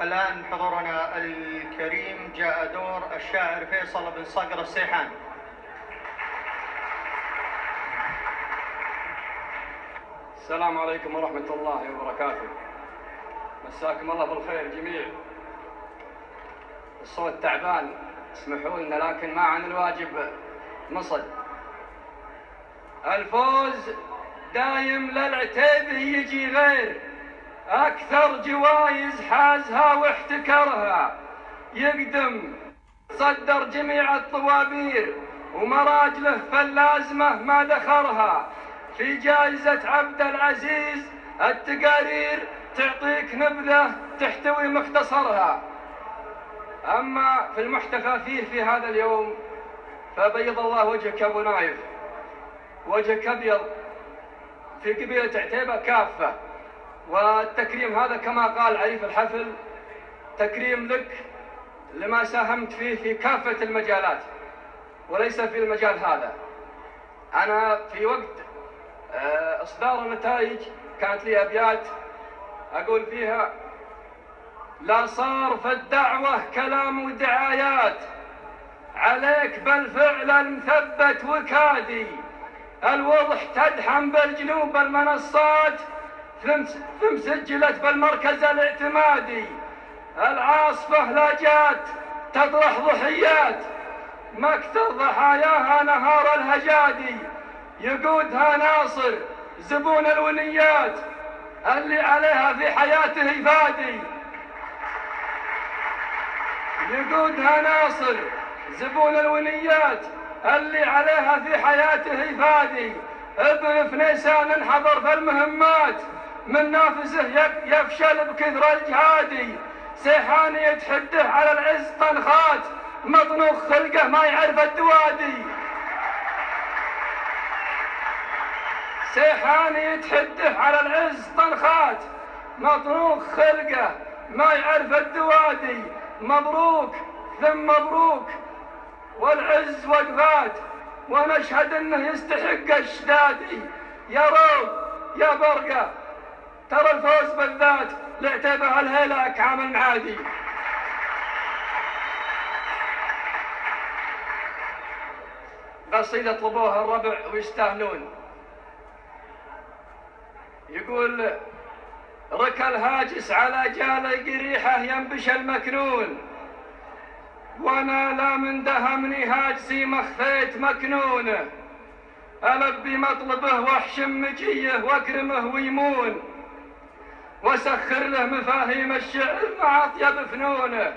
الآن حضورنا الكريم جاء دور الشاعر فيصل بن صقر السيحان. السلام عليكم ورحمة الله وبركاته. مساكم الله بالخير جميع. الصوت تعبان اسمحوا لنا، لكن ما عن الواجب نصد. الفوز دايم للعتيب يجي غير، أكثر جوايز حازها واحتكرها، يقدم صدر جميع الطوابير ومراجله فاللازمة ما ذخرها. في جائزة عبد العزيز التقارير تعطيك نبذة تحتوي مختصرها. أما في المحتفى فيه في هذا اليوم فبيض الله وجهك أبو نايف، وجهك أبيض في قبيلة عتيبة كافة. والتكريم هذا كما قال عريف الحفل تكريم لك لما ساهمت فيه في كافة المجالات وليس في المجال هذا. أنا في وقت إصدار النتائج كانت لي أبيات أقول فيها: لا صار في الدعوة كلام ودعايات، عليك بالفعل المثبت وكادي، الوضح تدحم بالجنوب المنصات، ثم سجلت بالمركز الاعتمادي، العاصفة لا جات تطرح ضحيات، مكثر ضحاياها نهار الهجادي، يقودها ناصر زبون الونيات اللي عليها في حياته فادي، يقودها ناصر زبون الونيات اللي عليها في حياته فادي. ابن في نيسان حضر في المهمات، من نافسه يفشل بكثر الجهادي، سيحاني يتحده على العز طنخات، مطنوخ خلقه ما يعرف الدوادي، سيحاني يتحده على العز طنخات، مطنوخ خلقه ما يعرف الدوادي. مبروك ثم مبروك والعز وقفات، ونشهد انه يستحق الشدادي. يا روب يا برقه ترى الفوز بالذات لعتيبه الهيلك عام المعادي. قصيدة طلبوها الربع ويستاهلون. يقول: ركى الهاجس على جال قريحه ينبش المكنون، وانا لا من دهمني هاجسي مخفيت مكنونه، ألبي مطلبه واحشم مجيه واكرمه ويمون، وسخر له مفاهيم الشعر مع اطيب فنونه،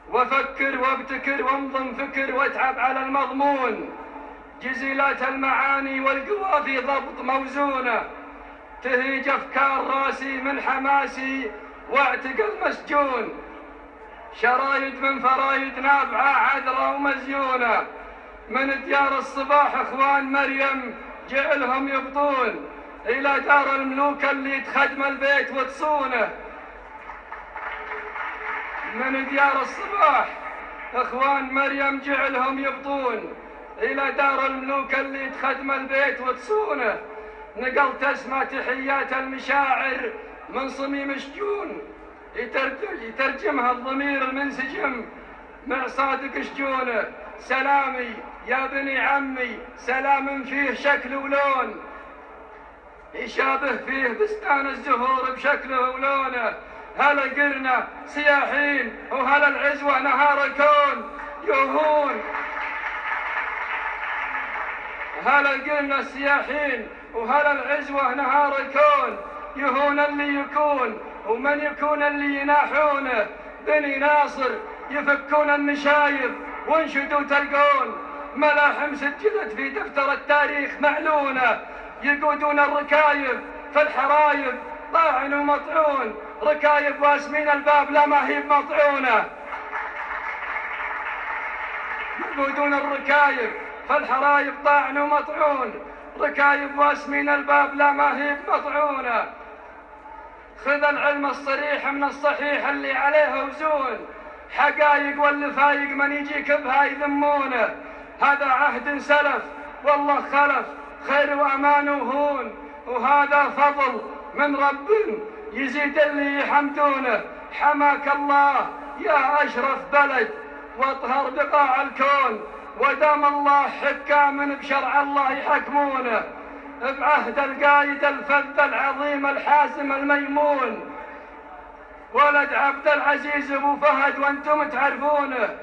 وفكر وابتكر وانظم فكر واتعب على المضمون، جزيلات المعاني والقوى في ضبط موزونه، تهيج افكار راسي من حماسي واعتقل مسجون، شرايد من فرايد نابعه عذره ومزيونه، من ديار الصباح اخوان مريم جعلهم يبطون، الى دار الملوك اللي تخدم البيت وتصونه، من ديار الصباح اخوان مريم جعلهم يبطون، الى دار الملوك اللي تخدم البيت وتصونه. نقلت اسمى تحيات المشاعر من صميم شجون، يترجمها الضمير المنسجم مع صادق شجونه. سلامي يا بني عمي سلام فيه شكل ولون، يشابه فيه بستان الزهور بشكله ولونه، هلا قرنا سياحين وهلا العزوة نهار الكون يهون، هلا قرنا السياحين وهلا العزوة نهار الكون يهون اللي يكون، ومن يكون اللي يناحونه. بني ناصر يفكون النشايب وانشدوا تلقون، ملاحم سجلت في دفتر التاريخ معلونة، يقودون الركايب في الحرايب طاعن ومطعون، ركايب واسمين الباب لا ما هي مطعونة، يقودون الركايب في الحرايب طاعن ومطعون، ركايب واسمين الباب لا ما هي مطعونة. خذ العلم الصريح من الصحيح اللي عليه وزون، حقايق واللفايق من يجيك بها يذمونه، هذا عهد سلف والله خلف خير وامان وهون، وهذا فضل من رب يزيد اللي يحمدونه. حماك الله يا أشرف بلد واطهر بقاع الكون، ودام الله حكام بشرع الله يحكمونه، بعهد القايد الفذ العظيم الحازم الميمون، ولد عبد العزيز ابو فهد وانتم تعرفونه،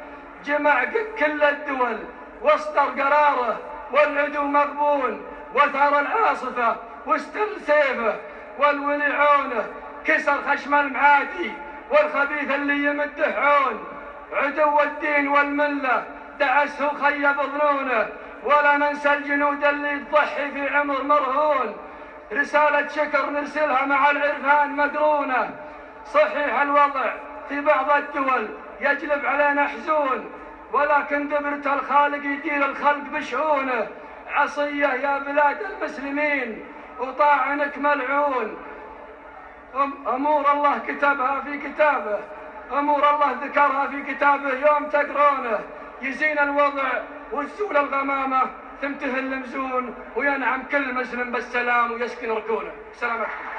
جمع كل الدول واصدر قراره والعدو مغبون، وثار العاصفه واستل سيفه والولي عونه، كسر خشم المعادي والخبيث اللي يمده عون، عدو الدين والمله دعسه وخيب ظنونه، ولا ننسى الجنود اللي تضحي في عمر مرهون، رسالة شكر نرسلها مع العرفان مقرونة. صحيح الوضع في بعض الدول يجلب علينا حزون، ولكن دبرة الخالق يدير الخلق بشؤونه، عصية يا بلاد المسلمين وطاعنك ملعون. أمور الله كتبها في كتابه، أمور الله ذكرها في كتابه، يوم تقرونه يزين الوضع وتزول الغمامة، تنتهي المزون وينعم كل مسلم بالسلام ويسكن ركونه. سلامتكم.